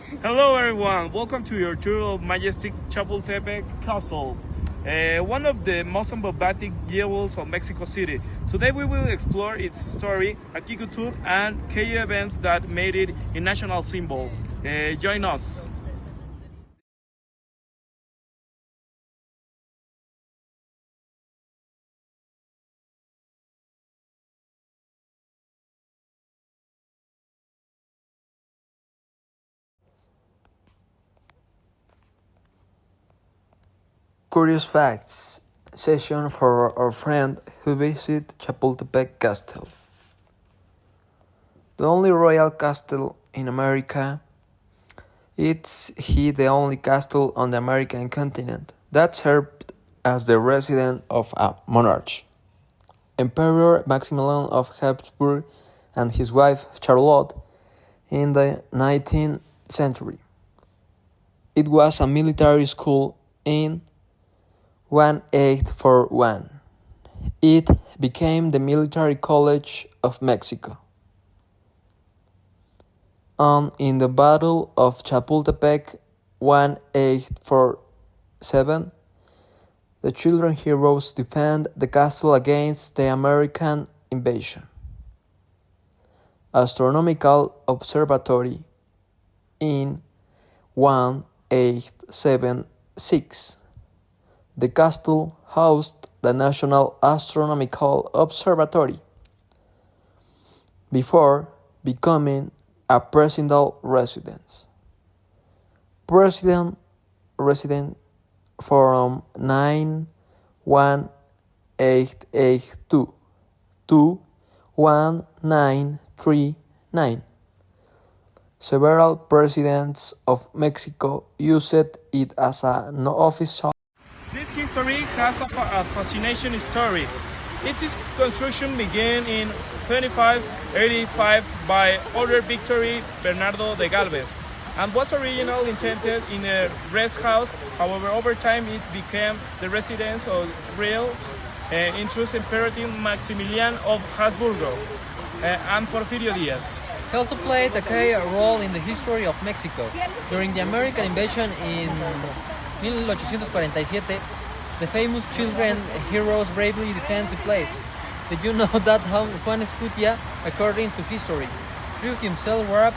Hello everyone, welcome to your tour of majestic Chapultepec Castle, one of the most emblematic jewels of Mexico City. Today we will explore its story, key culture, and key events that made it a national symbol. Join us. Curious Facts session for our friend who visited Chapultepec Castle. The only royal castle in America. It's the only castle on the American continent that served as the residence of a monarch. Emperor Maximilian of Habsburg and his wife Charlotte in the 19th century. It was a military school in 1841. It became the Military College of Mexico. And in the Battle of Chapultepec 1847, the children heroes defend the castle against the American invasion. Astronomical Observatory in 1876. The castle housed the National Astronomical Observatory before becoming a presidential residence. President from 1882 to 1939. Several presidents of Mexico used it as an official. This history has a fascination story. Its construction began in 2585 by Order Victory Bernardo de Galvez and was originally intended in a rest house. However, over time it became the residence of real interest Imperator Maximilian of Habsburgo and Porfirio Diaz. He also played a key role in the history of Mexico. During the American invasion in 1847, the famous children heroes bravely defends the place. Did you know that Juan Escutia, according to history, threw himself wrapped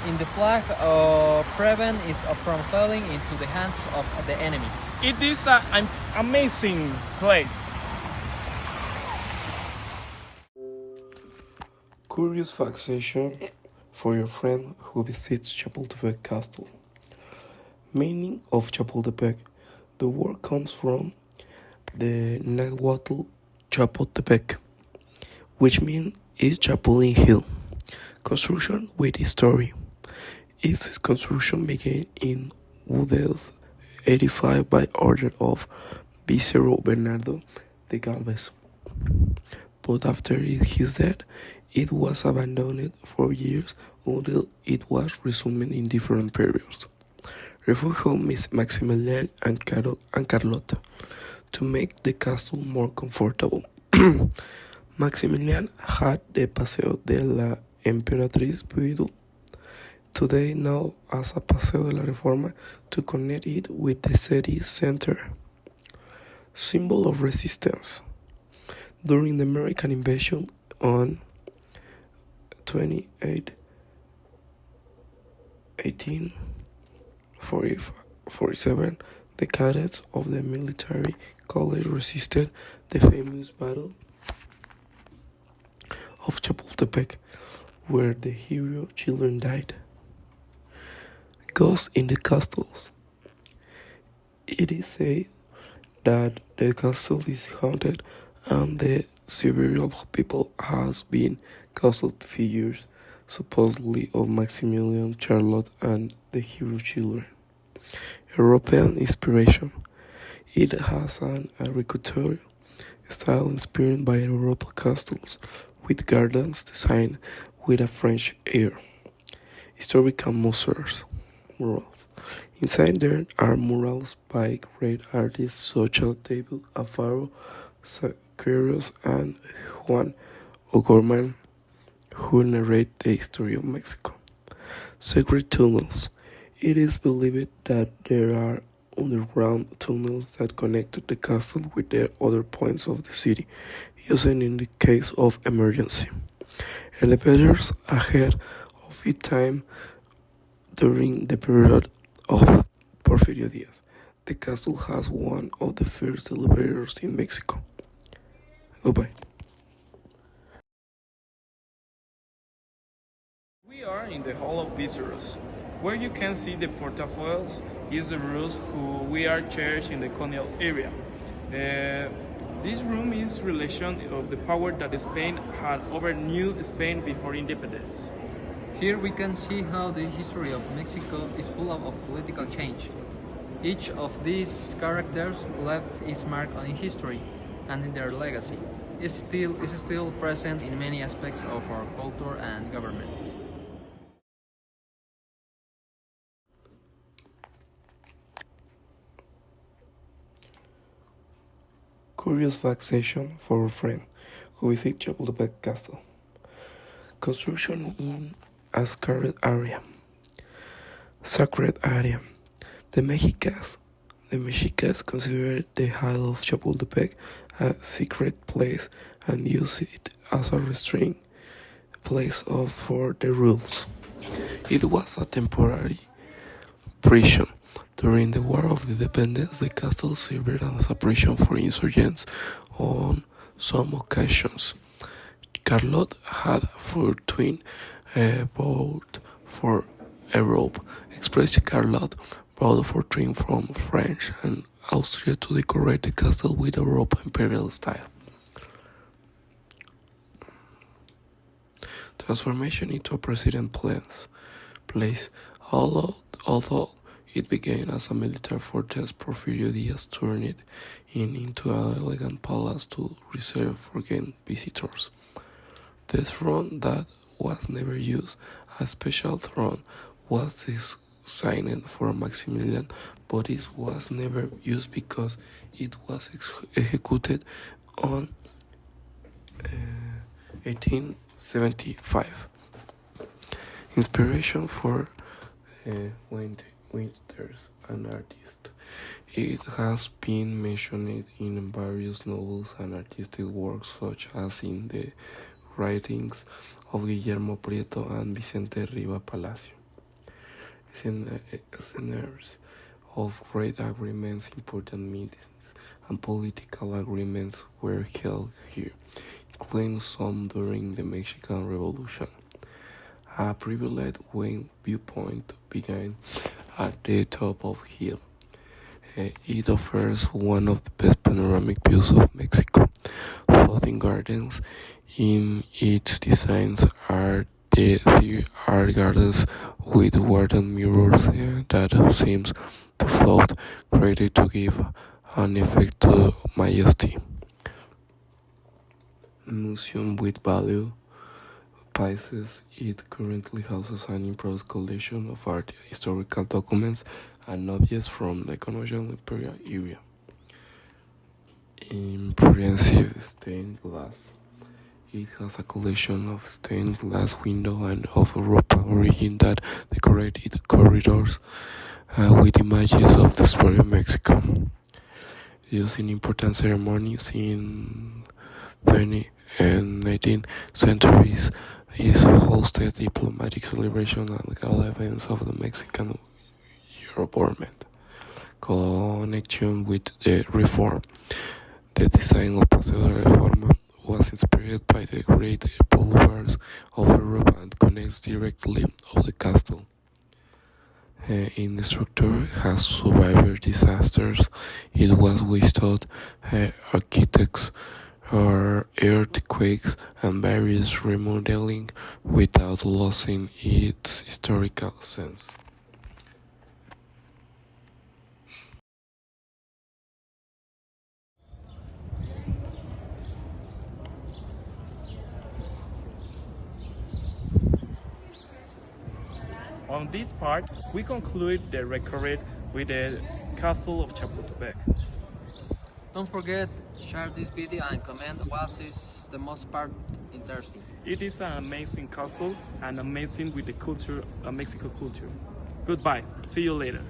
in the flag to prevent it from falling into the hands of the enemy? It is an amazing place. Curious fact session for your friend who visits Chapultepec Castle. Meaning of Chapultepec. The word comes from the Nahuatl Chapultepec, which means is Chapulin Hill. Construction with history. Its construction began in 1885 by order of Viceroy Bernardo de Galvez. But after his death, it was abandoned for years until it was resumed in different periods. Refugio Maximilian and Carlota to make the castle more comfortable. Maximilian had the Paseo de la Emperatriz built, today known as a Paseo de la Reforma, to connect it with the city center. Symbol of resistance. During the American invasion on 1847, the cadets of the military college resisted the famous Battle of Chapultepec, where the hero children died. Ghosts in the castles. It is said that the castle is haunted and the several people has been ghost figures, supposedly of Maximilian, Charlotte, and the hero children. European inspiration. It has an architectural style inspired by European castles, with gardens designed with a French air. Historical murals. Inside there are murals by great artists such as David Alfaro, Queiroz, and Juan O'Gorman, who narrate the history of Mexico. Secret tunnels. It is believed that there are underground tunnels that connect the castle with the other points of the city, using in the case of emergency. Elevators ahead of its time during the period of Porfirio Diaz. The castle has one of the first elevators in Mexico. Goodbye. We are in the Hall of Visitors, where you can see the portafolios is the rules who we are cherished in the colonial area. This room is relation of the power that Spain had over New Spain before independence. Here we can see how the history of Mexico is full of political change. Each of these characters left its mark on history, and in their legacy is still present in many aspects of our culture and government. Curious fact session for a friend who visit Chapultepec Castle. Construction in a sacred area. The Mexicas considered the Isle of Chapultepec a secret place and used it as a restraint place for the rules. It was a temporary prison. During the War of Independence, the castle served as a prison for insurgents on some occasions. Carlot had fortune bought for Europe. Express Carlot brought fortune from French and Austria to decorate the castle with Europe imperial style. Transformation into a president place. Although it began as a military fortress, Porfirio Diaz turned it into an elegant palace to reserve for game visitors. The throne that was never used, a special throne, was designed for Maximilian, but it was never used because it was executed on 1875. Inspiration for Winters, an artist. It has been mentioned in various novels and artistic works, such as in the writings of Guillermo Prieto and Vicente Riva Palacio. Scenarios of great agreements, important meetings, and political agreements were held here, including some during the Mexican Revolution. A privileged viewpoint began at the top of hill. It offers one of the best panoramic views of Mexico. Floating gardens in its designs are the art gardens with wooden mirrors that seems to float, created to give an effect to majesty. Museum with value pieces. It currently houses an impressive collection of art, historical documents, and objects from the colonial imperial area. Impressive stained glass. It has a collection of stained glass windows and of European origin that decorate its corridors with images of the story of Mexico. Used in important ceremonies in 20th and 19th centuries, it hosted diplomatic celebrations and gala events of the Mexican government. Connection with the reform. The design of Paseo de Reforma was inspired by the great boulevards of Europe and connects directly of the castle. In the structure has survived disasters. It was withstood architects or earthquakes and various remodeling without losing its historical sense. On this part, we conclude the record with the Castle of Chapultepec. Don't forget, share this video and comment what is the most part interesting. It is an amazing castle and amazing with the culture, Mexico culture. Goodbye. See you later.